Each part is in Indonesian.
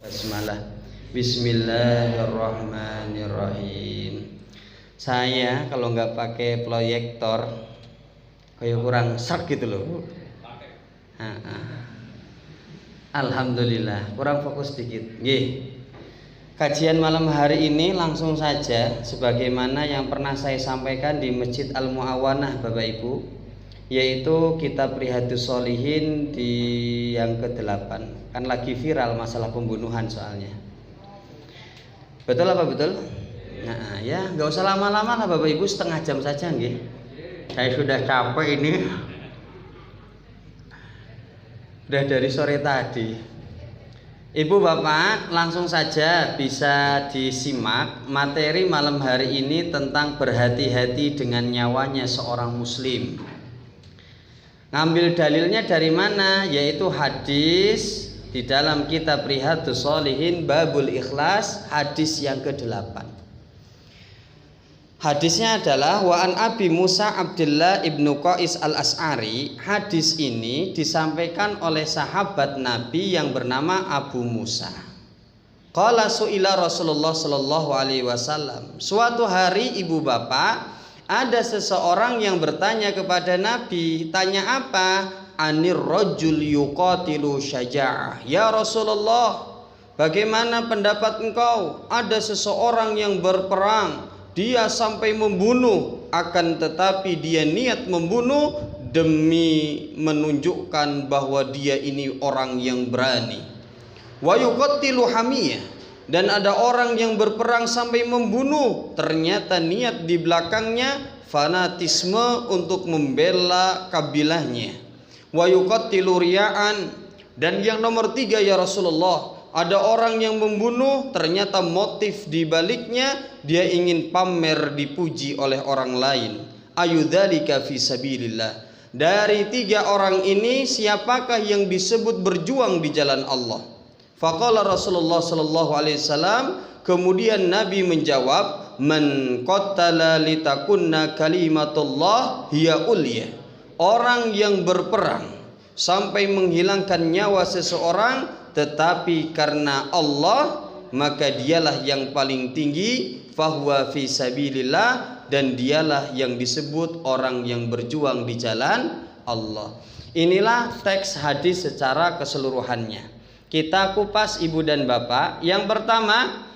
Basmalah. Bismillahirrahmanirrahim. Saya kalau nggak pakai proyektor kayak kurang serk gitu loh. Alhamdulillah, kurang fokus dikit. Nggih. Kajian malam hari ini langsung saja sebagaimana yang pernah saya sampaikan di Masjid Al-Mu'awanah Bapak Ibu, yaitu kitab Riyadhus Shalihin di yang ke-8. Kan lagi viral masalah pembunuhan soalnya. Betul apa betul? Nah, ya nggak usah lama-lama lah Bapak Ibu, setengah jam saja nggih. Saya sudah capek ini. Udah dari sore tadi. Ibu Bapak langsung saja bisa disimak materi malam hari ini tentang berhati-hati dengan nyawanya seorang muslim. Ngambil dalilnya dari mana? Yaitu hadis di dalam kitab Riyadhus Shalihin Babul Ikhlas, hadis yang ke-8. Hadisnya adalah wa an Abi Musa Abdullah ibnu Qais al-As'ari. Hadis ini disampaikan oleh sahabat Nabi yang bernama Abu Musa. Qala su'ila Rasulullah sallallahu alaihi wasallam. Suatu hari ibu bapak, ada seseorang yang bertanya kepada Nabi. Tanya apa? Anir rajul yuqatilu syaja'ah. Ya Rasulullah, bagaimana pendapat engkau? Ada seseorang yang berperang, dia sampai membunuh, akan tetapi dia niat membunuh demi menunjukkan bahwa dia ini orang yang berani. Wa yuqatilu hamiyah, dan ada orang yang berperang sampai membunuh, ternyata niat di belakangnya fanatisme untuk membela kabilahnya. Wa yuqatilu riya'an, dan yang nomor 3 ya Rasulullah, ada orang yang membunuh ternyata motif di baliknya dia ingin pamer dipuji oleh orang lain. Ayudzalika fi sabilillah. Dari 3 orang ini siapakah yang disebut berjuang di jalan Allah? Faqala Rasulullah sallallahu alaihi wasallam, kemudian Nabi menjawab, man qatala litakunna kalimatullah hiya ulya. Orang yang berperang sampai menghilangkan nyawa seseorang tetapi karena Allah, maka dialah yang paling tinggi, fahuwa fi sabilillah, dan dialah yang disebut orang yang berjuang di jalan Allah. Inilah teks hadis secara keseluruhannya. Kita kupas ibu dan bapak. Yang pertama,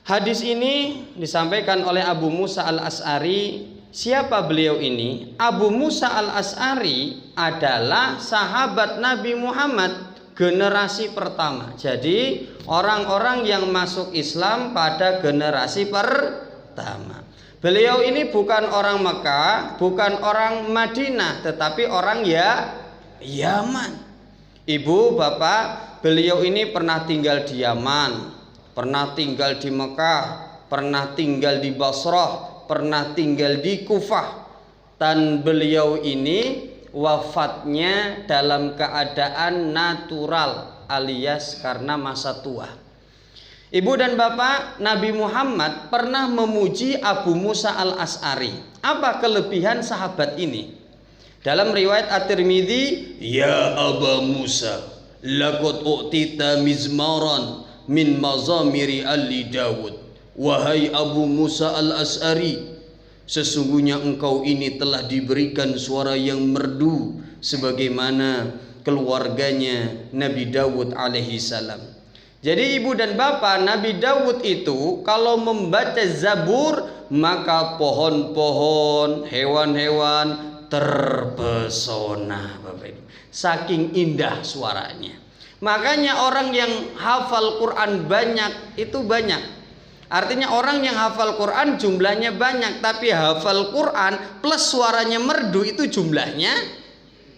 hadis ini disampaikan oleh Abu Musa al-As'ari. Siapa beliau ini? Abu Musa al-As'ari adalah sahabat Nabi Muhammad generasi pertama. Jadi orang-orang yang masuk Islam pada generasi pertama. Beliau ini bukan orang Mekah, bukan orang Madinah, tetapi orang Yaman. Ibu, bapak, beliau ini pernah tinggal di Yaman, pernah tinggal di Mekah, pernah tinggal di Basrah, pernah tinggal di Kufah. Dan beliau ini wafatnya dalam keadaan natural alias karena masa tua. Ibu dan bapak, Nabi Muhammad pernah memuji Abu Musa al-As'ari. Apa kelebihan sahabat ini? Dalam riwayat At-Tirmidzi, ya Aba Musa, laqad u'tita mizmaran min mazamiri ali Dawud. Wahai Abu Musa al-As'ari, sesungguhnya engkau ini telah diberikan suara yang merdu sebagaimana keluarganya Nabi Dawud alaihi salam. Jadi ibu dan bapak, Nabi Dawud itu kalau membaca Zabur, maka pohon-pohon, hewan-hewan terpesona Bapak Ibu. Saking indah suaranya. Makanya orang yang hafal Quran banyak itu banyak. Artinya orang yang hafal Quran jumlahnya banyak, tapi hafal Quran plus suaranya merdu itu jumlahnya.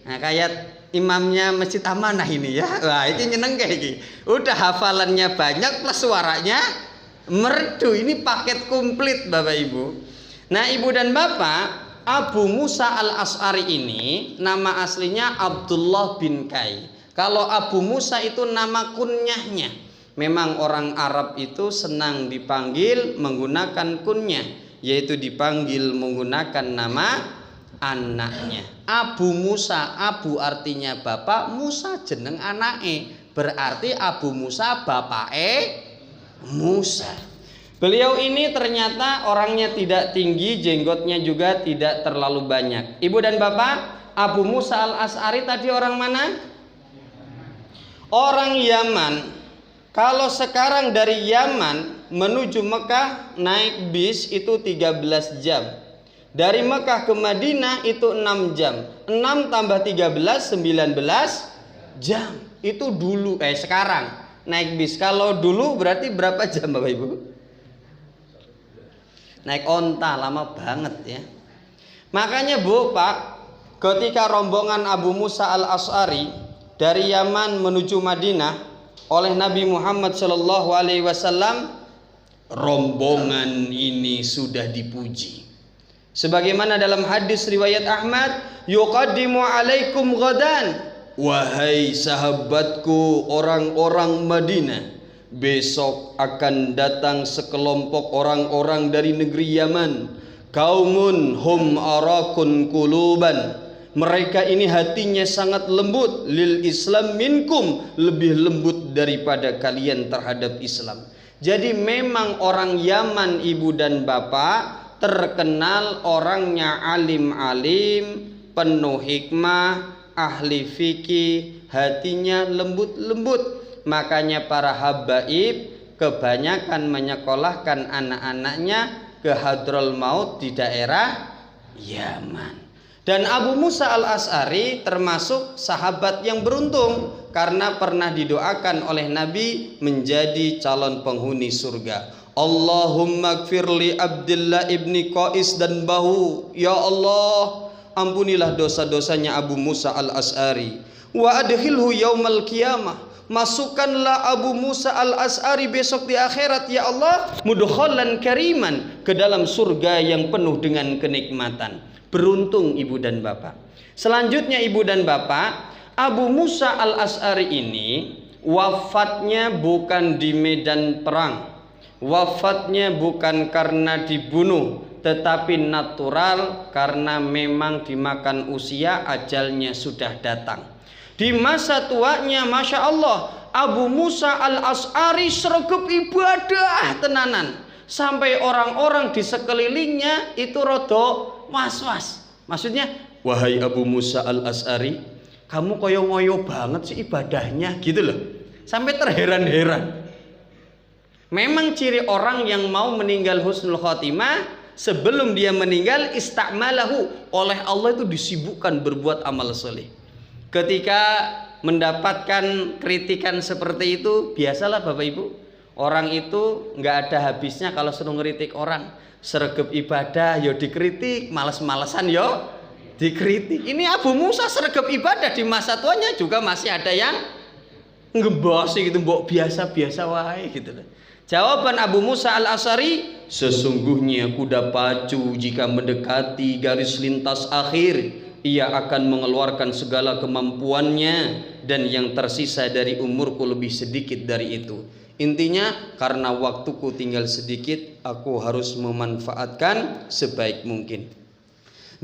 Nah, kayak imamnya Masjid Amanah ini ya. Wah, ini nyeneng kayak gini. Udah hafalannya banyak plus suaranya merdu. Ini paket komplit Bapak Ibu. Nah, Ibu dan Bapak, Abu Musa al-As'ari ini nama aslinya Abdullah bin Kai. Kalau Abu Musa itu nama kunyahnya. Memang orang Arab itu senang dipanggil menggunakan kunyah, yaitu dipanggil menggunakan nama anaknya. Abu Musa, Abu artinya bapak, Musa jeneng anake. Berarti Abu Musa bapake Musa. Beliau ini ternyata orangnya tidak tinggi, jenggotnya juga tidak terlalu banyak. Ibu dan bapak, Abu Musa al-As'ari tadi orang mana? Orang Yaman. Kalau sekarang dari Yaman menuju Mekah naik bis itu 13 jam. Dari Mekah ke Madinah itu 6 jam. 6 tambah 13, 19 jam. Itu dulu, sekarang naik bis. Kalau dulu berarti berapa jam Bapak Ibu? Naik onta lama banget ya. Makanya Bu, Pak, ketika rombongan Abu Musa al-As'ari dari Yaman menuju Madinah oleh Nabi Muhammad SAW, rombongan ini sudah dipuji. Sebagaimana dalam hadis riwayat Ahmad, yuqaddimu alaikum ghadan, wahai sahabatku orang-orang Madinah, besok akan datang sekelompok orang-orang dari negeri Yaman, kaumun hum arakun kuluban, mereka ini hatinya sangat lembut, lil Islam minkum, lebih lembut daripada kalian terhadap Islam. Jadi memang orang Yaman ibu dan bapak terkenal orangnya alim-alim, penuh hikmah, ahli fikih, hatinya lembut-lembut. Makanya para habaib kebanyakan menyekolahkan anak-anaknya ke Hadrul Maut di daerah Yaman. Dan Abu Musa al-As'ari termasuk sahabat yang beruntung karena pernah didoakan oleh Nabi menjadi calon penghuni surga. Allahumma gfirli Abdullah ibni Qais dan bahu. Ya Allah, ampunilah dosa-dosanya Abu Musa al-As'ari. Wa adkhilhu yaumal qiyamah, masukkanlah Abu Musa al-As'ari besok di akhirat ya Allah, mudkhalan kariman, ke dalam surga yang penuh dengan kenikmatan. Beruntung ibu dan bapak. Selanjutnya ibu dan bapak, Abu Musa al-As'ari ini wafatnya bukan di medan perang. Wafatnya bukan karena dibunuh, tetapi natural karena memang dimakan usia, ajalnya sudah datang. Di masa tuanya Masya Allah, Abu Musa al-As'ari sregep ibadah tenanan, sampai orang-orang di sekelilingnya itu rodok was-was. Maksudnya, wahai Abu Musa al-As'ari, kamu koyo-ngoyo banget sih ibadahnya gitu loh. Sampai terheran-heran. Memang ciri orang yang mau meninggal husnul khotimah, sebelum dia meninggal istakmalahu, oleh Allah itu disibukkan berbuat amal soleh. Ketika mendapatkan kritikan seperti itu, biasalah Bapak Ibu, orang itu nggak ada habisnya kalau suruh ngeritik orang. Sregep ibadah yo dikritik, males-malesan yo dikritik. Ini Abu Musa sregep ibadah di masa tuanya juga masih ada yang ngebosi gitu, mbok biasa-biasa wae gitu loh. Jawaban Abu Musa al-As'ari, sesungguhnya kuda pacu jika mendekati garis lintas akhir, ia akan mengeluarkan segala kemampuannya, dan yang tersisa dari umurku lebih sedikit dari itu. Intinya, karena waktuku tinggal sedikit, aku harus memanfaatkan sebaik mungkin.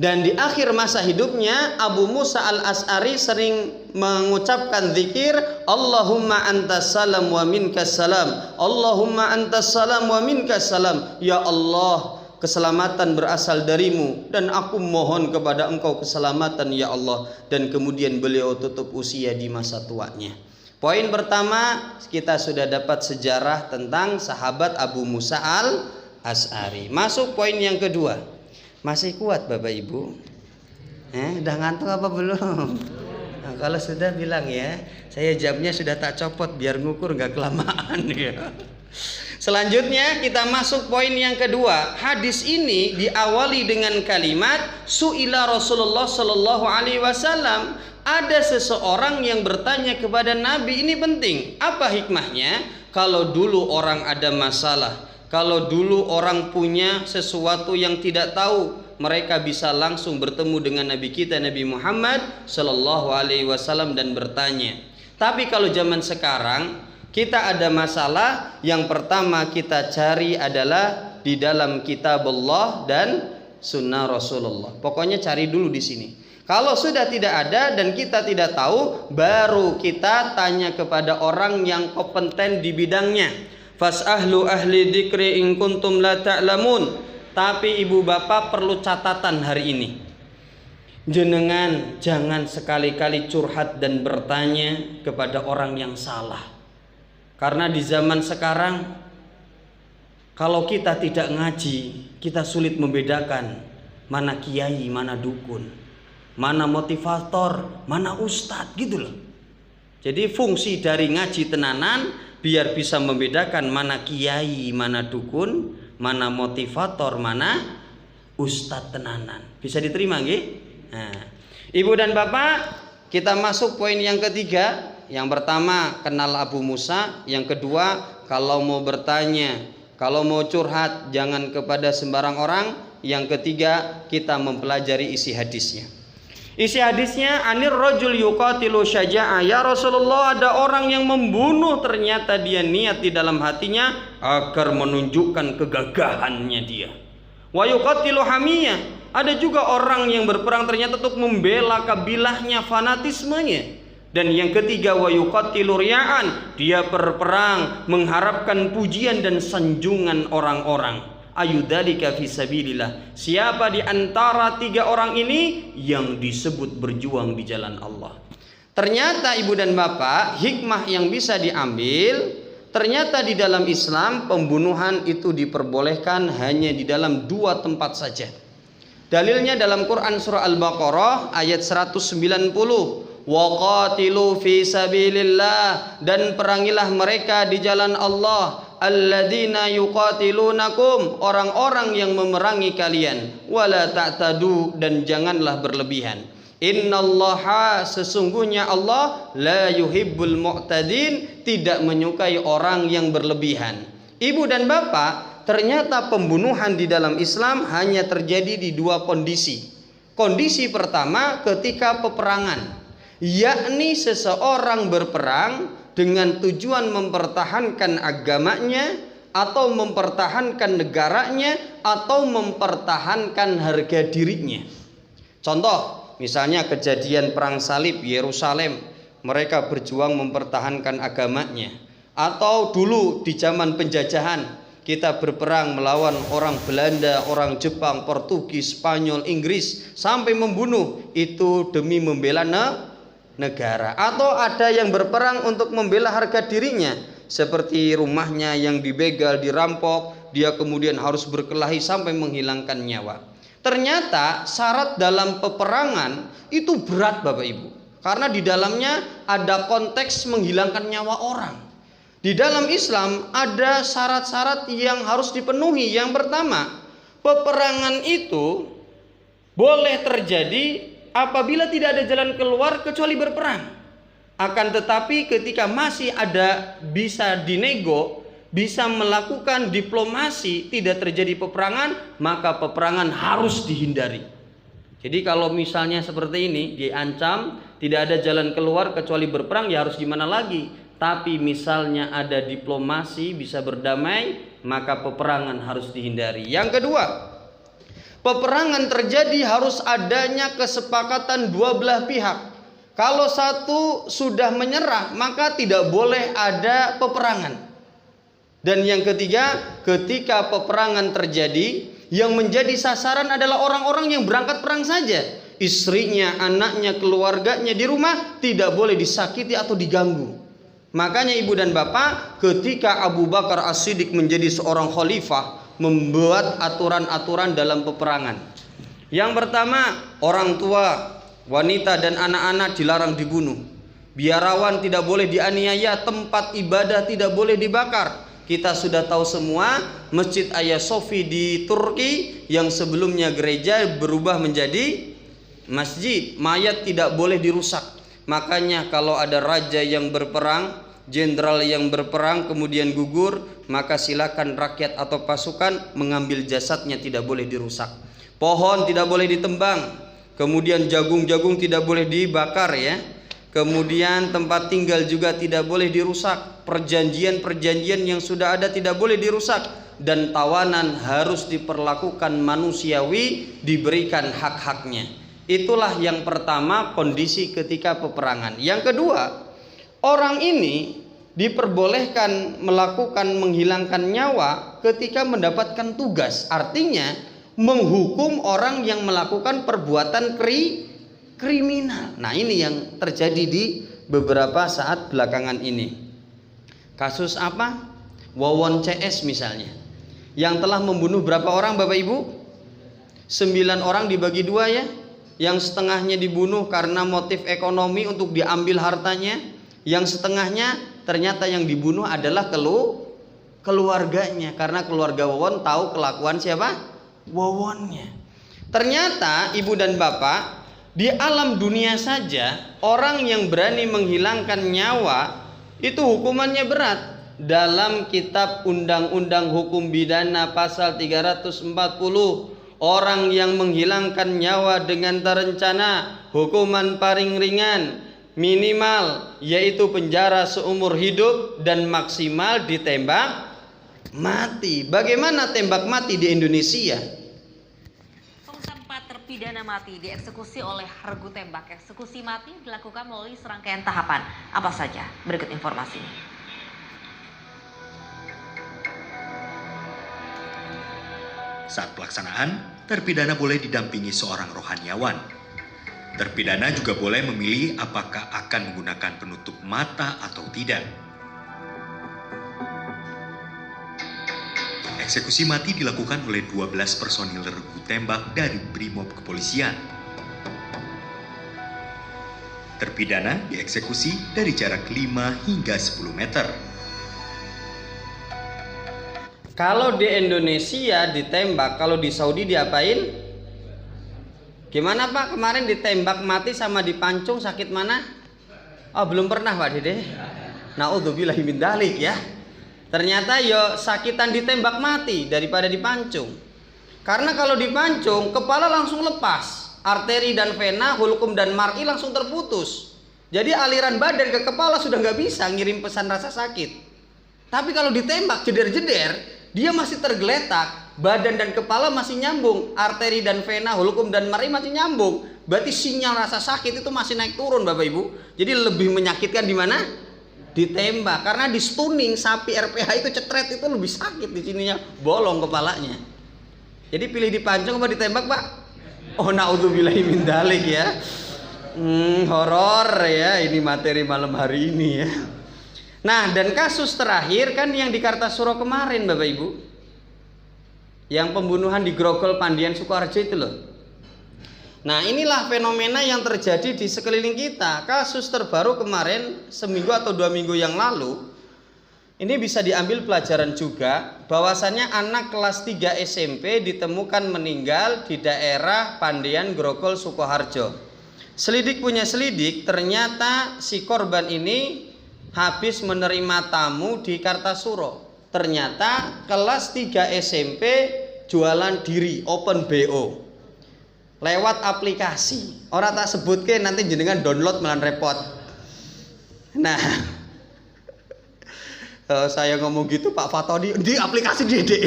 Dan di akhir masa hidupnya, Abu Musa al-As'ari sering mengucapkan zikir, Allahumma antas salam wa minkas salam, Allahumma antas salam wa minkas salam. Ya Allah, keselamatan berasal darimu dan aku mohon kepada engkau keselamatan ya Allah. Dan kemudian beliau tutup usia di masa tuanya. Poin pertama, kita sudah dapat sejarah tentang sahabat Abu Musa al-As'ari. Masuk poin yang kedua. Masih kuat Bapak Ibu? Udah ngantuk apa belum? Nah, kalau sudah bilang ya, saya jamnya sudah tak copot biar ngukur nggak kelamaan ya. Selanjutnya kita masuk poin yang kedua. Hadis ini diawali dengan kalimat su'ila Rasulullah sallallahu alaihi wasallam. Ada seseorang yang bertanya kepada Nabi, ini penting. Apa hikmahnya? Kalau dulu orang ada masalah, kalau dulu orang punya sesuatu yang tidak tahu, mereka bisa langsung bertemu dengan Nabi kita Nabi Muhammad sallallahu alaihi wasallam dan bertanya. Tapi kalau zaman sekarang kita ada masalah, yang pertama kita cari adalah di dalam kitab Allah dan sunnah Rasulullah. Pokoknya cari dulu di sini. Kalau sudah tidak ada dan kita tidak tahu, baru kita tanya kepada orang yang kompeten di bidangnya. Fas'ahlu ahli dzikri in kuntum la ta'lamun. Tapi ibu bapak perlu catatan hari ini. Jenengan jangan sekali-kali curhat dan bertanya kepada orang yang salah. Karena di zaman sekarang, kalau kita tidak ngaji, kita sulit membedakan mana kiai, mana dukun, mana motivator, mana ustadz, gitu loh. Jadi fungsi dari ngaji tenanan biar bisa membedakan mana kiai, mana dukun, mana motivator, mana ustadz tenanan. Bisa diterima nggih? Nah, Ibu dan Bapak, kita masuk poin yang ketiga. Yang pertama, kenal Abu Musa. Yang kedua, kalau mau bertanya, kalau mau curhat, jangan kepada sembarang orang. Yang ketiga, kita mempelajari isi hadisnya. Isi hadisnya, anir rajul yuqatilu syaja'ah. Ya Rasulullah, ada orang yang membunuh, ternyata dia niat di dalam hatinya agar menunjukkan kegagahannya dia. Wa yuqatilu hamiyah. Ada juga orang yang berperang ternyata untuk membela kabilahnya, fanatismenya. Dan yang ketiga, wa yuqatilu riya'an. Dia berperang mengharapkan pujian dan sanjungan orang-orang. Ayudzalika fi sabilillah. Siapa di antara tiga orang ini yang disebut berjuang di jalan Allah? Ternyata ibu dan bapak, hikmah yang bisa diambil, ternyata di dalam Islam pembunuhan itu diperbolehkan hanya di dalam dua tempat saja. Dalilnya dalam Quran surah Al-Baqarah ayat 190. Waqatilu fi sabilillah, dan perangilah mereka di jalan Allah, alladzina yuqatilunakum, orang-orang yang memerangi kalian, wala ta'tadu, dan janganlah berlebihan. Innallaha, sesungguhnya Allah, la yuhibbul mu'tadin, tidak menyukai orang yang berlebihan. Ibu dan bapak, ternyata pembunuhan di dalam Islam hanya terjadi di dua kondisi. Kondisi pertama ketika peperangan, yakni seseorang berperang dengan tujuan mempertahankan agamanya, atau mempertahankan negaranya, atau mempertahankan harga dirinya. Contoh, misalnya kejadian perang salib Yerusalem, mereka berjuang mempertahankan agamanya. Atau dulu di zaman penjajahan, kita berperang melawan orang Belanda, orang Jepang, Portugis, Spanyol, Inggris, sampai membunuh, itu demi membela negara. Atau ada yang berperang untuk membela harga dirinya, seperti rumahnya yang dibegal, dirampok, dia kemudian harus berkelahi sampai menghilangkan nyawa. Ternyata syarat dalam peperangan itu berat Bapak Ibu, karena di dalamnya ada konteks menghilangkan nyawa orang. Di dalam Islam ada syarat-syarat yang harus dipenuhi. Yang pertama, peperangan itu boleh terjadi apabila tidak ada jalan keluar kecuali berperang. Akan tetapi ketika masih ada bisa dinego, bisa melakukan diplomasi, tidak terjadi peperangan, maka peperangan harus dihindari. Jadi kalau misalnya seperti ini, diancam tidak ada jalan keluar kecuali berperang, ya harus gimana lagi? Tapi misalnya ada diplomasi, bisa berdamai, maka peperangan harus dihindari. Yang kedua, peperangan terjadi harus adanya kesepakatan dua belah pihak. Kalau satu sudah menyerah, maka tidak boleh ada peperangan. Dan yang ketiga, ketika peperangan terjadi, yang menjadi sasaran adalah orang-orang yang berangkat perang saja. Istrinya, anaknya, keluarganya di rumah tidak boleh disakiti atau diganggu. Makanya ibu dan bapak, ketika Abu Bakar As-Siddiq menjadi seorang khalifah, membuat aturan-aturan dalam peperangan. Yang pertama, orang tua, wanita dan anak-anak dilarang dibunuh. Biarawan tidak boleh dianiaya, tempat ibadah tidak boleh dibakar. Kita sudah tahu semua, Masjid Hagia Sophia di Turki yang sebelumnya gereja berubah menjadi masjid. Mayat tidak boleh dirusak. Makanya kalau ada raja yang berperang, jenderal yang berperang kemudian gugur, maka silakan rakyat atau pasukan mengambil jasadnya, tidak boleh dirusak. Pohon tidak boleh ditembang, kemudian jagung-jagung tidak boleh dibakar ya. Kemudian tempat tinggal juga tidak boleh dirusak. Perjanjian-perjanjian yang sudah ada tidak boleh dirusak. Dan tawanan harus diperlakukan manusiawi, diberikan hak-haknya. Itulah yang pertama, kondisi ketika peperangan. Yang kedua, orang ini diperbolehkan melakukan menghilangkan nyawa ketika mendapatkan tugas. Artinya menghukum orang yang melakukan perbuatan kriminal. Nah, ini yang terjadi di beberapa saat belakangan ini. Kasus apa? Wawon CS misalnya, yang telah membunuh berapa orang Bapak Ibu? 9 orang dibagi 2 ya. Yang setengahnya dibunuh karena motif ekonomi untuk diambil hartanya, yang setengahnya ternyata yang dibunuh adalah keluarganya, karena keluarga Wawon tahu kelakuan siapa? Wawonnya. Ternyata ibu dan bapak, di alam dunia saja orang yang berani menghilangkan nyawa itu hukumannya berat. Dalam kitab Undang-Undang Hukum Pidana pasal 340, orang yang menghilangkan nyawa dengan terencana, hukuman paling ringan minimal yaitu penjara seumur hidup dan maksimal ditembak mati. Bagaimana tembak mati di Indonesia? 4 terpidana mati dieksekusi oleh regu tembak. Eksekusi mati dilakukan melalui serangkaian tahapan. Apa saja? Berikut informasinya. Saat pelaksanaan, terpidana boleh didampingi seorang rohaniawan. Terpidana juga boleh memilih apakah akan menggunakan penutup mata atau tidak. Eksekusi mati dilakukan oleh 12 personil regu tembak dari Brimob Kepolisian. Terpidana dieksekusi dari jarak 5 hingga 10 meter. Kalau di Indonesia ditembak, kalau di Saudi diapain? Gimana Pak? Kemarin ditembak mati sama dipancung, sakit mana? Oh, belum pernah Pak Dede. Naudzubillahi min dzalik ya. Ternyata yo sakitan ditembak mati daripada dipancung. Karena kalau dipancung kepala langsung lepas, arteri dan vena, hulkum dan mar'i langsung terputus. Jadi aliran badan ke kepala sudah nggak bisa ngirim pesan rasa sakit. Tapi kalau ditembak jeder-jeder, dia masih tergeletak, badan dan kepala masih nyambung, arteri dan vena, hulkum dan mar'i masih nyambung. Berarti sinyal rasa sakit itu masih naik turun Bapak Ibu. Jadi lebih menyakitkan di mana? Ditembak. Karena di stunning sapi RPH itu cetret itu lebih sakit, di sininya bolong kepalanya. Jadi pilih dipancung apa ditembak Pak? Oh, naudzubillahi min dzalik ya. Horor ya ini materi malam hari ini ya. Nah, dan kasus terakhir kan yang di Kartasura kemarin Bapak Ibu, yang pembunuhan di Grogol Pandian Sukoharjo itu loh. Nah, inilah fenomena yang terjadi di sekeliling kita. Kasus terbaru kemarin seminggu atau 2 minggu yang lalu, ini bisa diambil pelajaran juga, bahwasannya anak kelas 3 SMP ditemukan meninggal di daerah Pandian Grogol Sukoharjo. Selidik punya selidik, ternyata si korban ini habis menerima tamu di Kartasura. Ternyata kelas 3 SMP jualan diri, open BO lewat aplikasi. Orang tak sebutkan, nanti jenengan download malah repot. Nah, saya ngomong gitu Pak Fatoni di aplikasi Dede.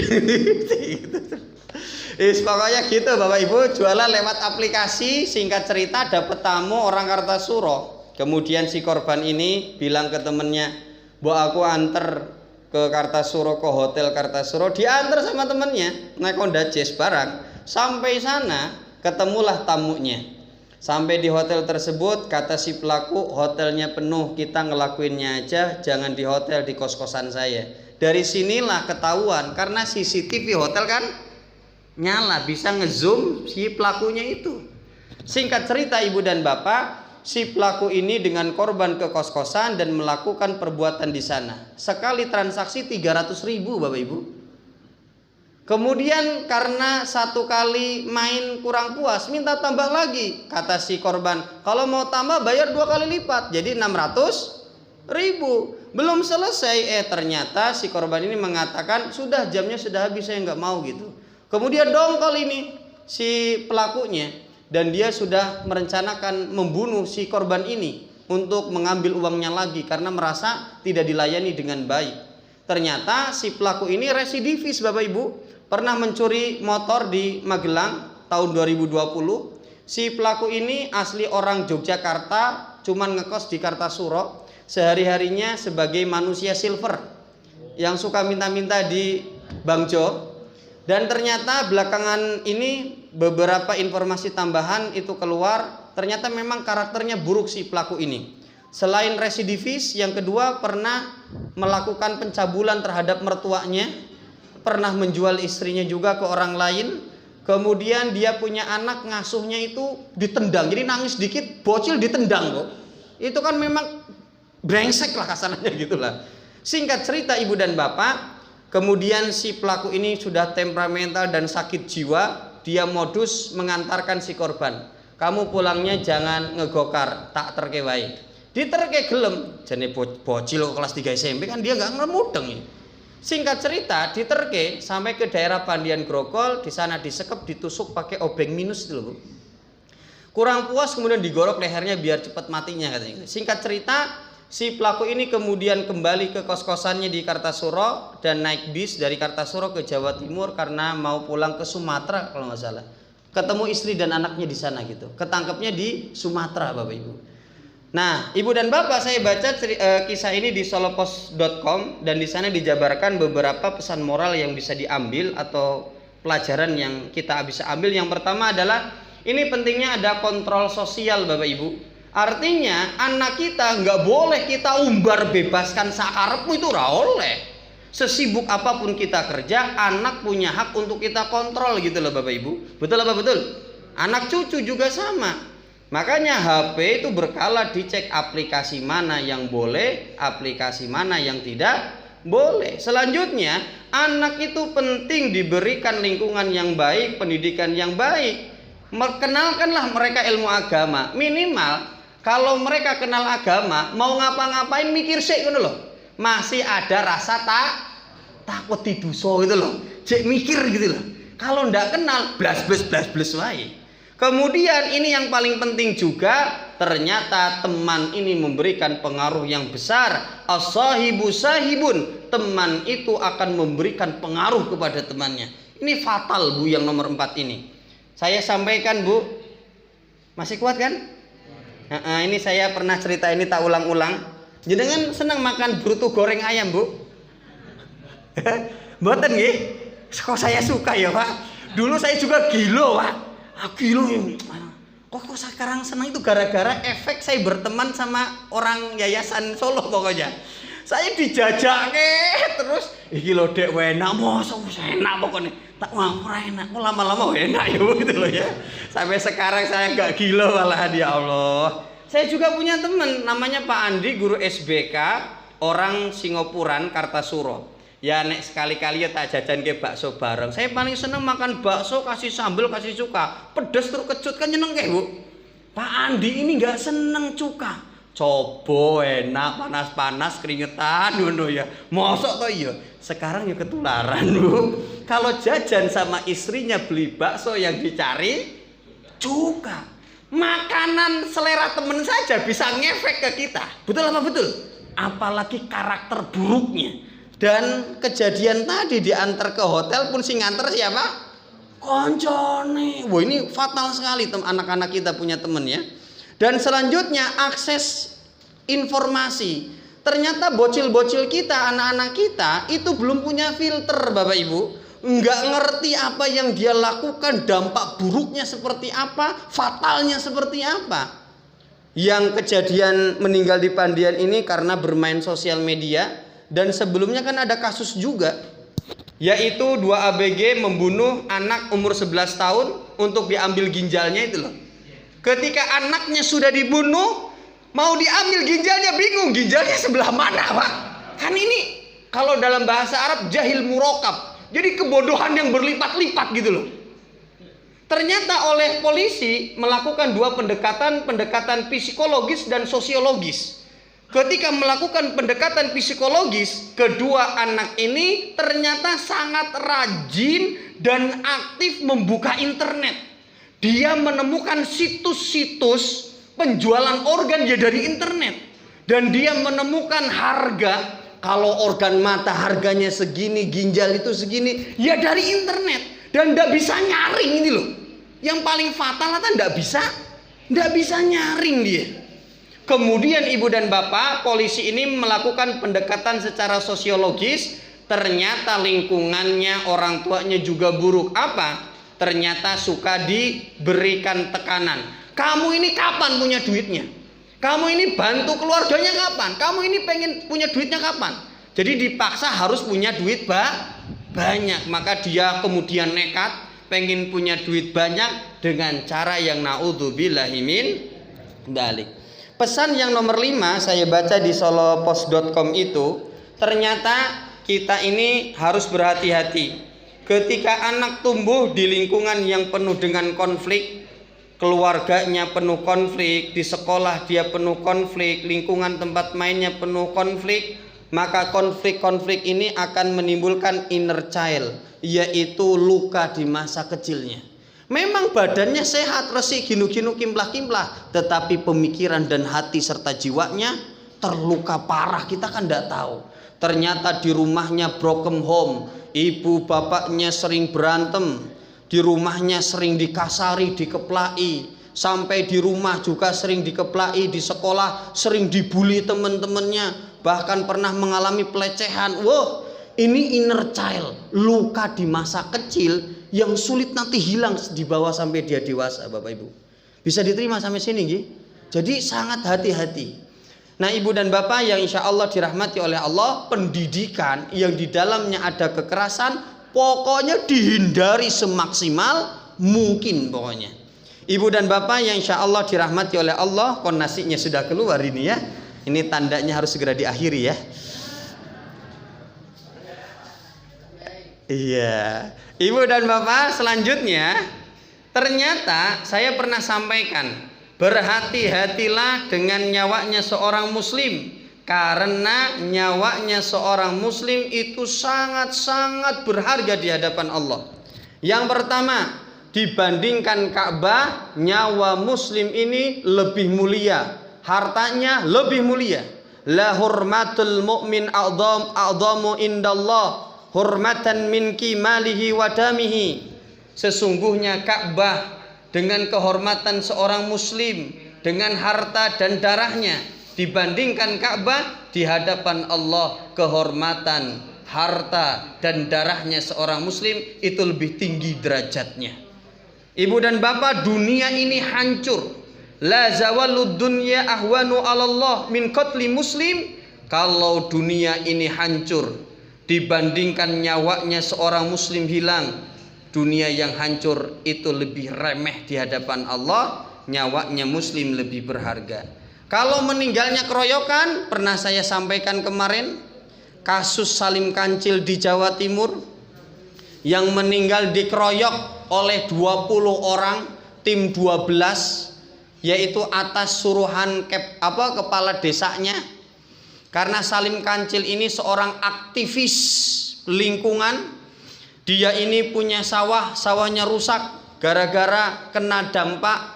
Pokoknya gitu Bapak Ibu, jualan lewat aplikasi. Singkat cerita dapat tamu orang Kartasura. Kemudian si korban ini bilang ke temennya, "Bu, aku anter ke Kartasura, ke hotel Kartasura." Diantar sama temennya naik Honda Jazz barang. Sampai sana ketemulah tamunya. Sampai di hotel tersebut, kata si pelaku, "Hotelnya penuh, kita ngelakuinnya aja, jangan di hotel, di kos-kosan saya." Dari sinilah ketahuan, karena CCTV hotel kan nyala, bisa ngezoom si pelakunya itu. Singkat cerita ibu dan bapak, si pelaku ini dengan korban ke kos-kosan dan melakukan perbuatan di sana. Sekali transaksi 300.000 Bapak Ibu. Kemudian karena satu kali main kurang puas, minta tambah lagi. Kata si korban, kalau mau tambah bayar 2 kali lipat, jadi 600.000. Belum selesai, ternyata si korban ini mengatakan, sudah jamnya sudah habis, saya nggak mau gitu. Kemudian dongkol ini si pelakunya. Dan dia sudah merencanakan membunuh si korban ini untuk mengambil uangnya lagi karena merasa tidak dilayani dengan baik. Ternyata si pelaku ini residivis Bapak Ibu. Pernah mencuri motor di Magelang tahun 2020. Si pelaku ini asli orang Yogyakarta, cuman ngekos di Kartasuro, sehari-harinya sebagai manusia silver yang suka minta-minta di Bang Jo. Dan ternyata belakangan ini beberapa informasi tambahan itu keluar, ternyata memang karakternya buruk si pelaku ini. Selain residivis, yang kedua pernah melakukan pencabulan terhadap mertuanya, pernah menjual istrinya juga ke orang lain. Kemudian dia punya anak, ngasuhnya itu ditendang, jadi nangis dikit bocil ditendang kok. Itu kan memang brengsek lah kasarnya gitulah. Singkat cerita ibu dan bapak, kemudian si pelaku ini sudah temperamental dan sakit jiwa. Dia modus mengantarkan si korban. Kamu pulangnya jangan ngegokar, tak terkewai. Diterke gelem, jane bocil kelas 3 SMP kan dia nggak ngemudeng ya. Singkat cerita, diterke sampai ke daerah Pandian Grogol, di sana disekep, ditusuk pakai obeng minus itu loh. Kurang puas kemudian digorok lehernya biar cepat matinya katanya. Singkat cerita, si pelaku ini kemudian kembali ke kos-kosannya di Kartasuro dan naik bis dari Kartasuro ke Jawa Timur karena mau pulang ke Sumatera kalau nggak salah. Ketemu istri dan anaknya di sana gitu. Ketangkepnya di Sumatera Bapak Ibu. Nah, Ibu dan Bapak, saya baca kisah ini di solopos.com dan di sana dijabarkan beberapa pesan moral yang bisa diambil atau pelajaran yang kita bisa ambil. Yang pertama adalah ini pentingnya ada kontrol sosial Bapak Ibu. Artinya anak kita nggak boleh kita umbar bebaskan sakarepmu, itu ora oleh. Sesibuk apapun kita kerja, anak punya hak untuk kita kontrol gitu loh Bapak Ibu. Betul apa betul? Anak cucu juga sama. Makanya HP itu berkala dicek aplikasi mana yang boleh, aplikasi mana yang tidak boleh. Selanjutnya, anak itu penting diberikan lingkungan yang baik, pendidikan yang baik. Kenalkanlah mereka ilmu agama. Minimal kalau mereka kenal agama, mau ngapa-ngapain mikir sih gitu loh. Masih ada rasa takut didosa gitu loh. Cek mikir gitu loh. Kalau ndak kenal, blas wae. Kemudian ini yang paling penting juga, ternyata teman ini memberikan pengaruh yang besar. As-sahibu sahibun, teman itu akan memberikan pengaruh kepada temannya. Ini fatal Bu yang nomor 4 ini. Saya sampaikan Bu, masih kuat kan? Ini saya pernah cerita ini tak ulang-ulang. Jenengan senang makan bruto goreng ayam Bu? Mboten nggih? Kok saya suka ya Pak. Dulu saya juga gilo Pak. Gilo ya. Kok sekarang senang itu gara-gara efek saya berteman sama orang yayasan Solo pokoknya. Saya dijajake terus iki lho Dek enak mosok enak pokoknya. Tak ora enak, kok lama-lama enak ya gitu loh ya. Sampai sekarang saya enggak gila malahan ya Allah. Saya juga punya teman namanya Pak Andi, guru SBK, orang Singopuran, Kartasuro. Ya nek sekali-kali ya tak jajan ke bakso bareng. Saya paling seneng makan bakso kasih sambal, kasih cuka. Pedes terus kecut kan nyeneng kayak Bu. Pak Andi ini enggak seneng cuka. Coba enak panas-panas keringetan ngono ya. Mosok to iya. Sekarang ya ketularan Bu. Kalau jajan sama istrinya beli bakso yang dicari cuka. Makanan selera temen saja bisa ngefek ke kita. Betul apa betul? Apalagi karakter buruknya. Dan kejadian tadi diantar ke hotel pun sing nganter siapa? Koncone. Wah ini fatal sekali anak-anak kita punya temen ya. Dan selanjutnya akses informasi. Ternyata bocil-bocil kita, anak-anak kita itu belum punya filter Bapak Ibu. Nggak ngerti apa yang dia lakukan, dampak buruknya seperti apa, fatalnya seperti apa. Yang kejadian meninggal di Pandian ini karena bermain sosial media. Dan sebelumnya kan ada kasus juga, yaitu 2 ABG membunuh anak umur 11 tahun untuk diambil ginjalnya itu loh. Ketika anaknya sudah dibunuh, mau diambil ginjalnya bingung, ginjalnya sebelah mana Pak? Kan ini kalau dalam bahasa Arab jahil murokab. Jadi kebodohan yang berlipat-lipat gitu loh. Ternyata oleh polisi melakukan 2 pendekatan psikologis dan sosiologis. Ketika melakukan pendekatan psikologis, kedua anak ini ternyata sangat rajin dan aktif membuka internet. Dia menemukan situs-situs penjualan organ ya dari internet. Dan dia menemukan harga. Kalau organ mata harganya segini, ginjal itu segini, ya dari internet. Dan tidak bisa nyaring ini loh. Yang paling fatal tidak bisa nyaring dia. Kemudian ibu dan bapak, polisi ini melakukan pendekatan secara sosiologis. Ternyata lingkungannya, orang tuanya juga buruk. Apa? Ternyata suka diberikan tekanan. Kamu ini kapan punya duitnya? Kamu ini bantu keluarganya kapan? Kamu ini pengen punya duitnya kapan? Jadi dipaksa harus punya duit banyak. Maka dia kemudian nekat pengen punya duit banyak dengan cara yang naudzubillahi min dzalik. Pesan yang nomor 5 saya baca di solopost.com itu, ternyata kita ini harus berhati-hati. Ketika anak tumbuh di lingkungan yang penuh dengan konflik, keluarganya penuh konflik, di sekolah dia penuh konflik, lingkungan tempat mainnya penuh konflik, maka konflik-konflik ini akan menimbulkan inner child, yaitu luka di masa kecilnya. Memang badannya sehat, resik, ginu-ginu, kimplah-kimplah, tetapi pemikiran dan hati serta jiwanya terluka parah. Kita kan tidak tahu. Ternyata di rumahnya broken home, ibu bapaknya sering berantem, di rumahnya sering dikasari, dikeplai, sampai di rumah juga sering dikeplai, di sekolah sering dibully teman-temannya, bahkan pernah mengalami pelecehan. Wah, ini inner child, luka di masa kecil yang sulit nanti hilang dibawa sampai dia dewasa, Bapak Ibu. Bisa diterima sampai sini, nggih? Jadi sangat hati-hati. Nah, Ibu dan Bapak yang insya Allah dirahmati oleh Allah, pendidikan yang di dalamnya ada kekerasan pokoknya dihindari semaksimal mungkin pokoknya. Ibu dan Bapak yang insya Allah dirahmati oleh Allah, kon nasinya sudah keluar ini ya. Ini tandanya harus segera diakhiri ya. Iya, Ibu dan Bapak, selanjutnya ternyata saya pernah sampaikan, berhati-hatilah dengan nyawanya seorang muslim, karena nyawanya seorang muslim itu sangat-sangat berharga di hadapan Allah. Yang pertama, dibandingkan Ka'bah, nyawa muslim ini lebih mulia, hartanya lebih mulia. La hurmatul mu'min a'dhamu indallah hurmatan min kimalihi wa damihi. Sesungguhnya Ka'bah dengan kehormatan seorang muslim, dengan harta dan darahnya, dibandingkan Ka'bah di hadapan Allah, kehormatan, harta dan darahnya seorang muslim itu lebih tinggi derajatnya. Ibu dan Bapak, dunia ini hancur. La zawalud dunya ahwanu 'alallah min qatli muslim. Kalau dunia ini hancur dibandingkan nyawanya seorang muslim hilang, dunia yang hancur itu lebih remeh di hadapan Allah. Nyawanya muslim lebih berharga. Kalau meninggalnya keroyokan, pernah saya sampaikan kemarin, kasus Salim Kancil di Jawa Timur yang meninggal dikeroyok oleh 20 orang, tim 12, yaitu atas suruhan kepala desanya. Karena Salim Kancil ini seorang aktivis lingkungan. Dia ini punya sawahnya rusak gara-gara kena dampak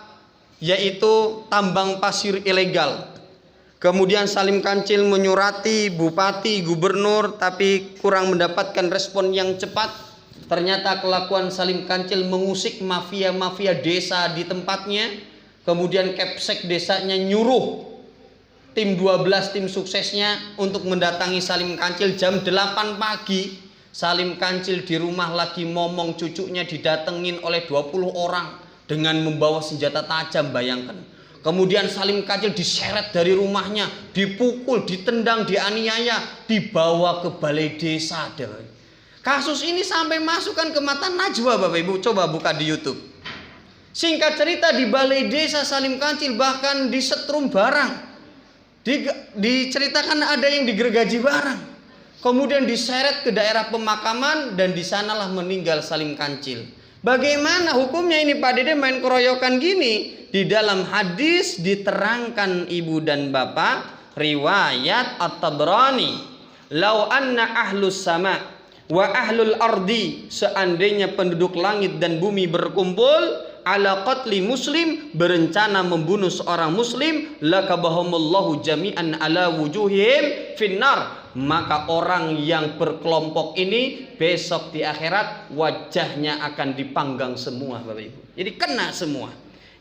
yaitu tambang pasir ilegal. Kemudian Salim Kancil menyurati bupati, gubernur, tapi kurang mendapatkan respon yang cepat. Ternyata kelakuan Salim Kancil mengusik mafia-mafia desa di tempatnya. Kemudian Kepsek desanya nyuruh tim 12 tim suksesnya untuk mendatangi Salim Kancil jam 8 pagi. Salim Kancil di rumah lagi momong, cucunya didatengin oleh 20 orang dengan membawa senjata tajam, bayangkan. Kemudian Salim Kancil diseret dari rumahnya, dipukul, ditendang, dianiaya, dibawa ke balai desa. Kasus ini sampai masukkan ke mata Najwa, Bapak Ibu, coba buka di YouTube. Singkat cerita, di balai desa Salim Kancil bahkan disetrum barang. Diceritakan ada yang digergaji barang, kemudian diseret ke daerah pemakaman dan di sanalah meninggal Salim Kancil. Bagaimana hukumnya ini Pak Dede main keroyokan gini? Di dalam hadis diterangkan Ibu dan Bapak, riwayat At-Tabrani, lau anna ahlus sama wa ahlul ardi, seandainya penduduk langit dan bumi berkumpul ala qatli muslim, berencana membunuh seorang muslim, lakabahumullahu jami'an ala wujuhim finnar, maka orang yang berkelompok ini besok di akhirat wajahnya akan dipanggang semua, Bapak Ibu. Jadi kena semua.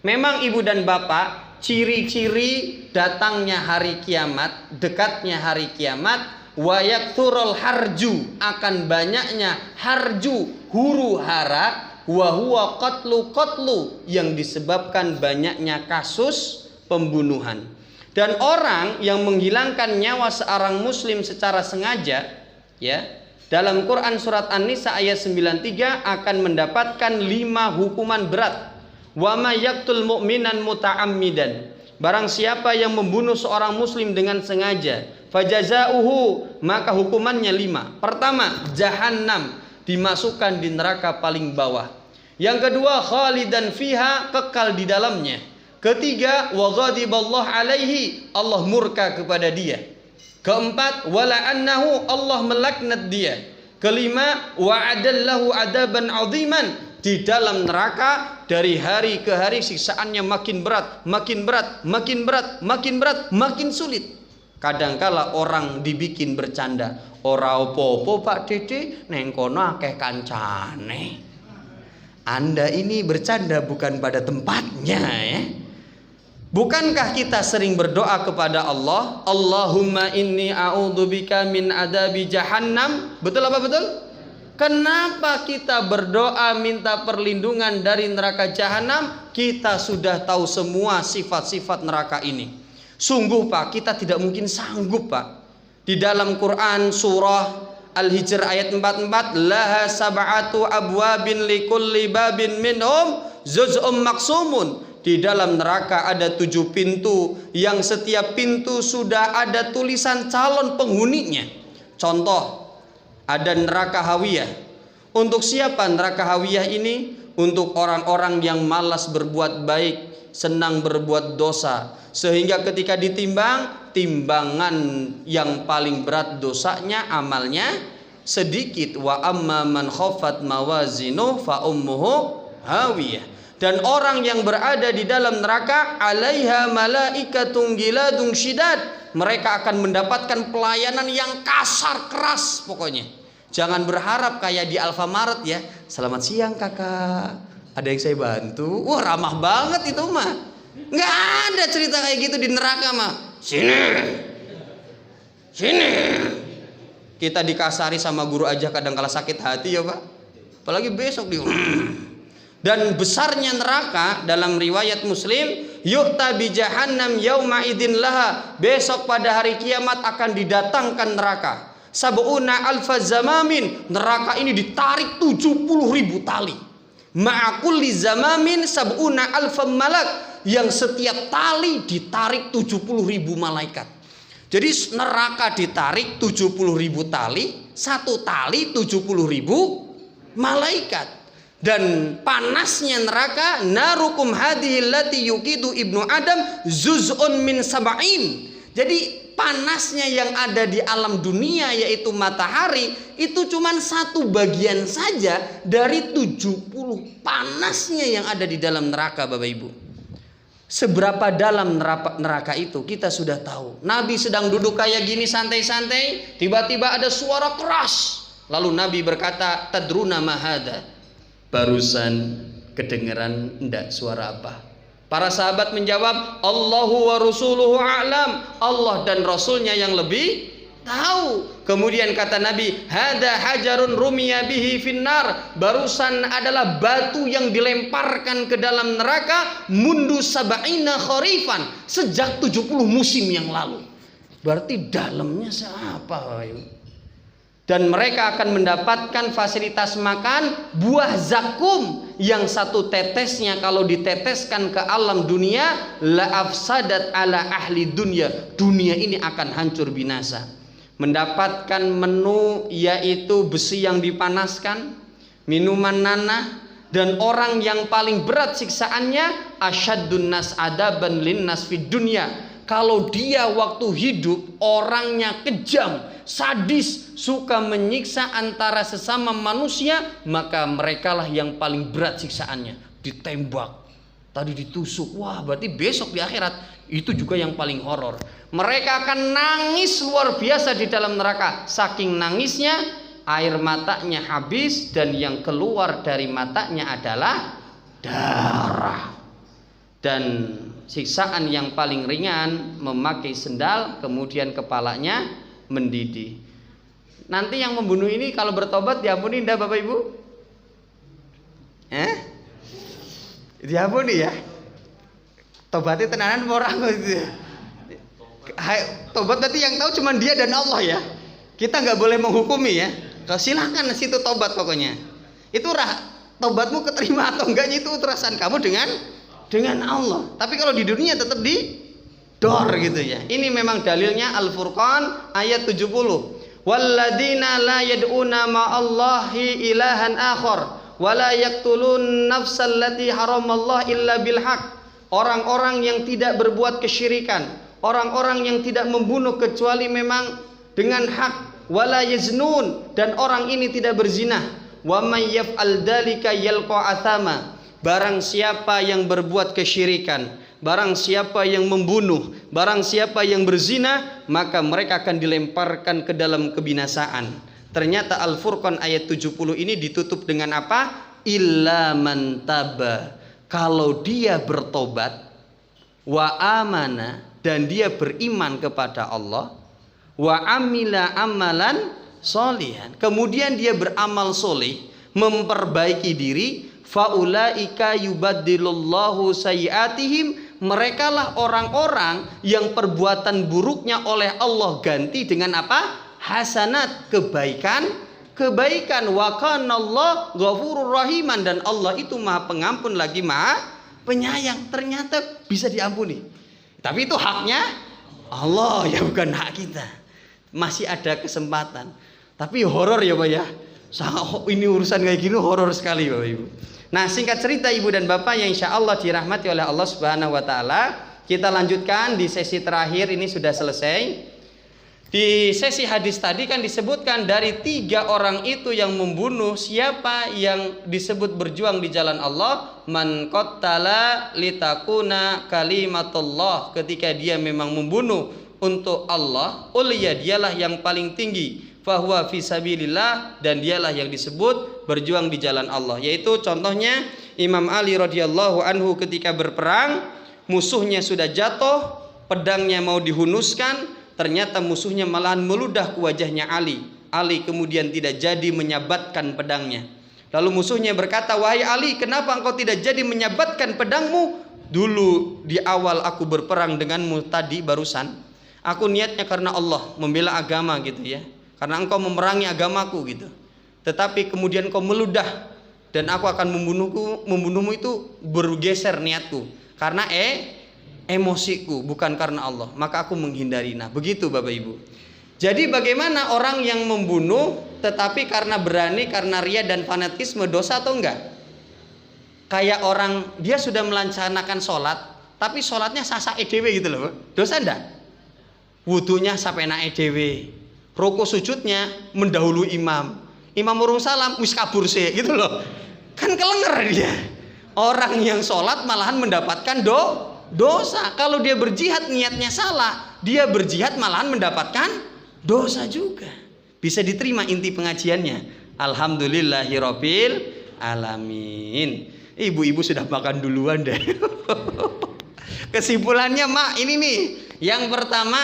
Memang Ibu dan Bapak, ciri-ciri datangnya hari kiamat, dekatnya hari kiamat, wa yakthurul harju, akan banyaknya harju, huru hara, wa huwa qatlu, yang disebabkan banyaknya kasus pembunuhan. Dan orang yang menghilangkan nyawa seorang muslim secara sengaja, ya, dalam Quran surat An-Nisa ayat 93 akan mendapatkan 5 hukuman berat. Wa may yaqtul mu'minan muta'ammidan, barang siapa yang membunuh seorang muslim dengan sengaja, fajazauhu, maka hukumannya 5. Pertama, jahannam, dimasukkan di neraka paling bawah. Yang kedua, khalidan fiha, kekal di dalamnya. Ketiga, wa ghadiballahu alaihi, Allah murka kepada dia. Keempat, wala'annahu, Allah melaknat dia. Kelima, wa'adallahu adaban aziman, di dalam neraka dari hari ke hari siksaannya makin berat, makin berat, makin berat, makin berat, makin sulit. Kadangkala orang dibikin bercanda, ora opo-opo Pak Dede, neng kono akeh kancane. Anda ini bercanda bukan pada tempatnya, ya. Bukankah kita sering berdoa kepada Allah, Allahumma inni a'udzubika min adabi jahannam? Betul apa betul? Kenapa kita berdoa minta perlindungan dari neraka jahanam? Kita sudah tahu semua sifat-sifat neraka ini. Sungguh Pak, kita tidak mungkin sanggup Pak. Di dalam Quran surah Al-Hijr ayat 44, laha sab'atu abwabin likulli babin minhum juz'um maksumun. Di dalam neraka ada 7 pintu, yang setiap pintu sudah ada tulisan calon penghuninya. Contoh, ada neraka hawiyah. Untuk siapa neraka hawiyah ini? Untuk orang-orang yang malas berbuat baik, senang berbuat dosa, sehingga ketika ditimbang, timbangan yang paling berat dosanya, amalnya sedikit. Wa amma man khafat mawazinu fa ummuhu hawiyah. Dan orang yang berada di dalam neraka, alaiha malaikatun giladun syidad, mereka akan mendapatkan pelayanan yang kasar, keras pokoknya. Jangan berharap kayak di Alfamaret ya, selamat siang kakak, ada yang saya bantu. Wah, ramah banget itu mah. Nggak ada cerita kayak gitu di neraka mah. Sini, sini. Kita dikasari sama guru aja kadang kala sakit hati ya Pak. Apalagi besok di. Dan besarnya neraka dalam riwayat Muslim, yu'ta bi jahannam yauma idzin laha, besok pada hari kiamat akan didatangkan neraka. Sab'una alfa zamamin, neraka ini ditarik 70.000 tali. Ma'a kulli zamamin sab'una alfa malak, yang setiap tali ditarik 70.000 malaikat. Jadi neraka ditarik 70.000 tali, satu tali 70.000 malaikat. Dan panasnya neraka, narukum hadhil lati yuqidu ibnu adam zuz'un min sab'in. Jadi panasnya yang ada di alam dunia yaitu matahari itu cuman satu bagian saja dari 70 panasnya yang ada di dalam neraka Bapak Ibu. Seberapa dalam neraka itu kita sudah tahu. Nabi sedang duduk kayak gini santai-santai, tiba-tiba ada suara keras. Lalu Nabi berkata, tadruna mahada. Barusan kedengeran enggak suara apa? Para sahabat menjawab, Allahu wa rasuluhu a'lam, Allah dan Rasulnya yang lebih tahu. Kemudian kata Nabi, hada hajarun rumiya bihi finnar, barusan adalah batu yang dilemparkan ke dalam neraka mundu sab'ina kharifan, sejak 70 musim yang lalu. Berarti dalamnya siapa? Dan mereka akan mendapatkan fasilitas makan buah zakum yang satu tetesnya kalau diteteskan ke alam dunia, la afsadat ala ahli dunia, dunia ini akan hancur binasa. Mendapatkan menu yaitu besi yang dipanaskan, minuman nanah, dan orang yang paling berat siksaannya asyaddun nas adaban linnas fid dunya. Kalau dia waktu hidup orangnya kejam, sadis, suka menyiksa antara sesama manusia, maka merekalah yang paling berat siksaannya. Ditembak, tadi ditusuk. Wah, berarti besok di akhirat itu juga yang paling horor. Mereka akan nangis luar biasa di dalam neraka. Saking nangisnya air matanya habis dan yang keluar dari matanya adalah darah. Dan siksaan yang paling ringan memakai sendal kemudian kepalanya mendidih. Nanti yang membunuh ini kalau bertobat diampuni enggak Bapak Ibu? Diampuni ya. Tobatnya tenanan orang gitu. Tobat berarti yang tahu cuma dia dan Allah ya. Kita nggak boleh menghukumi ya. Silahkan situ tobat pokoknya. Itu tobatmu keterima atau enggaknya itu urusan kamu dengan Allah. Tapi kalau di dunia tetap di dor gitu ya. Ini memang dalilnya Al-Furqan ayat 70. Walladzina la yad'una ma'allahi ilahan akhar wa la yaqtulun nafsal lati haramallahu illa bil haq. Orang-orang yang tidak berbuat kesyirikan, orang-orang yang tidak membunuh kecuali memang dengan hak, wala yaznun, dan orang ini tidak berzina. Wa may yaf'al dzalika yalqa athama. Barang siapa yang berbuat kesyirikan, barang siapa yang membunuh, barang siapa yang berzina, maka mereka akan dilemparkan ke dalam kebinasaan. Ternyata Al-Furqan ayat 70 ini ditutup dengan apa? Illa man taba. Kalau dia bertobat, wa amana, dan dia beriman kepada Allah, wa amila amalan solihan, kemudian dia beramal soleh, memperbaiki diri, faulaika yubaddilullahu sayiatihim, mereka lah orang-orang yang perbuatan buruknya oleh Allah ganti dengan apa? Hasanat, kebaikan. Wa kanallahu ghafurur rahiman, dan Allah itu Maha Pengampun lagi Maha Penyayang. Ternyata bisa diampuni. Tapi itu haknya Allah ya, bukan hak kita. Masih ada kesempatan. Tapi horor ya Pak ya. Ini urusan kayak gini horor sekali Bapak Ibu. Nah, singkat cerita Ibu dan Bapak yang insya Allah dirahmati oleh Allah Subhanahu wa Ta'ala, kita lanjutkan di sesi terakhir. Ini sudah selesai. Di sesi hadis tadi kan disebutkan dari 3 orang itu yang membunuh, siapa yang disebut berjuang di jalan Allah, man qattala litakuna kalimatullah, ketika dia memang membunuh untuk Allah, uliya, dialah yang paling tinggi, fahuwa fisabilillah, dan dialah yang disebut berjuang di jalan Allah. Yaitu contohnya Imam Ali radhiyallahu anhu ketika berperang, musuhnya sudah jatuh, pedangnya mau dihunuskan, ternyata musuhnya malahan meludah ke wajahnya Ali. Ali kemudian tidak jadi menyabatkan pedangnya. Lalu musuhnya berkata, wahai Ali, kenapa engkau tidak jadi menyabatkan pedangmu? Dulu di awal aku berperang denganmu tadi barusan, aku niatnya karena Allah, membela agama gitu ya, karena engkau memerangi agamaku gitu. Tetapi kemudian kau meludah dan aku akan membunuhmu, itu bergeser niatku karena emosiku, bukan karena Allah, maka aku menghindari. Nah, begitu Bapak Ibu. Jadi bagaimana orang yang membunuh tetapi karena berani, karena ria dan fanatisme, dosa atau enggak? Kayak orang dia sudah melaksanakan sholat tapi sholatnya sasa edw gitu loh, dosa enggak? Wudunya sampai na edw, rukuk sujudnya mendahului imam urung salam wis kabur sih gitu loh, kan kelenger dia. Orang yang sholat malahan mendapatkan dosa. Kalau dia berjihad niatnya salah, dia berjihad malahan mendapatkan dosa juga. Bisa diterima inti pengajiannya. Alhamdulillahirabbil alamin. Ibu-ibu sudah makan duluan deh. Kesimpulannya Mak, ini nih. Yang pertama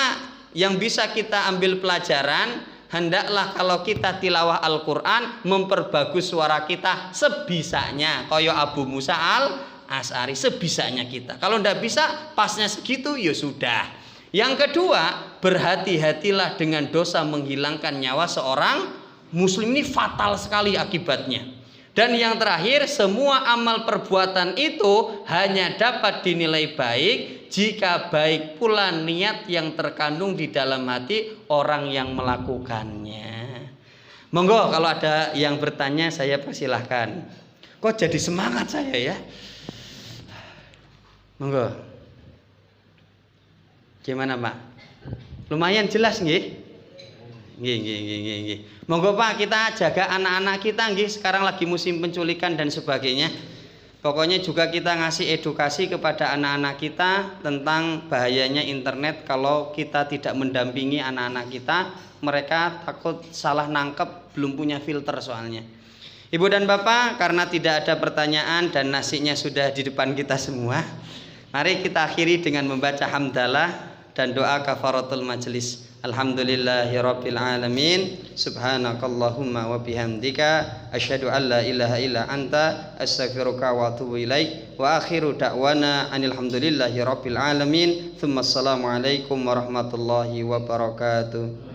yang bisa kita ambil pelajaran, hendaklah kalau kita tilawah Al-Quran memperbagus suara kita sebisanya. Koyo Abu Musa Al-Asy'ari, sebisanya kita. Kalau tidak bisa pasnya segitu ya sudah. Yang kedua, berhati-hatilah dengan dosa menghilangkan nyawa seorang muslim. Ini fatal sekali akibatnya. Dan yang terakhir, semua amal perbuatan itu hanya dapat dinilai baik jika baik pula niat yang terkandung di dalam hati orang yang melakukannya. Monggo kalau ada yang bertanya saya persilahkan. Kok jadi semangat saya ya? Monggo. Gimana Pak? Lumayan jelas nggih? Nggih. Monggo Pak, kita jaga anak-anak kita nggih, sekarang lagi musim penculikan dan sebagainya. Pokoknya juga kita ngasih edukasi kepada anak-anak kita tentang bahayanya internet. Kalau kita tidak mendampingi anak-anak kita, mereka takut salah nangkep, belum punya filter soalnya. Ibu dan Bapak, karena tidak ada pertanyaan dan nasinya sudah di depan kita semua, mari kita akhiri dengan membaca hamdalah dan doa kafaratul majelis. Alhamdulillahirabbil alamin. Subhanakallahumma wa bihamdika asyhadu an la ilaha illa anta astaghfiruka wa atubu ilaik. Wa akhiru da'wana anil hamdulillahirabbil alamin. Tsumma assalamu alaikum warahmatullahi wabarakatuh.